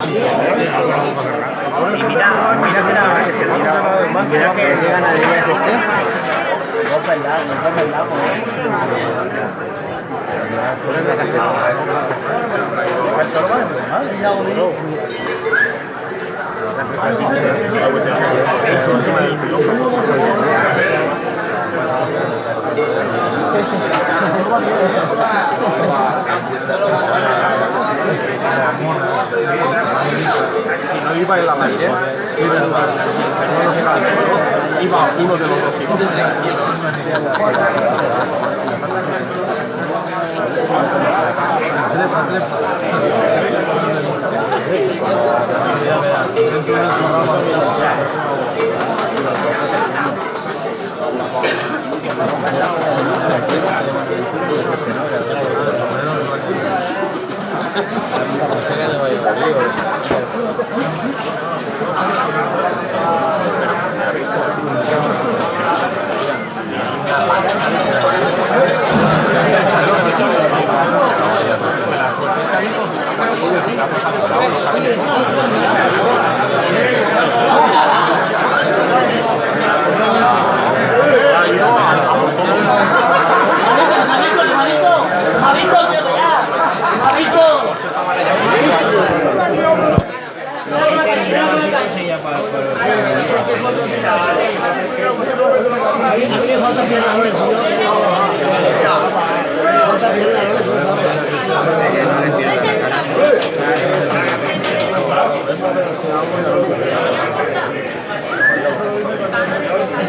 Y mira que nada que se mira que llegan a días este. No perdamos, no perdamos. Si no iba en la aire, no se cae, iba uno de los dos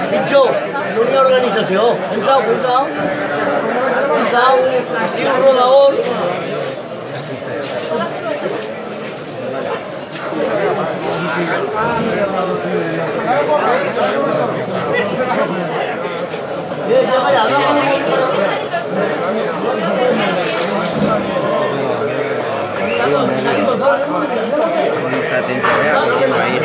Pitjor, l'Unió Organització. Penseu. Així un rodador. Está atento, vea, porque va a ir.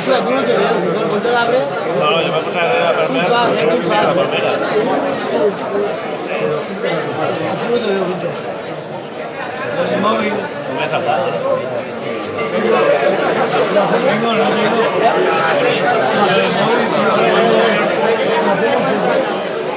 Tú no te veo, ponte la abre. No, yo me puse a la palmera. Tú sabes. La palmera. Tú no te veo, Pincho. El móvil. No me he saltado. No tengo.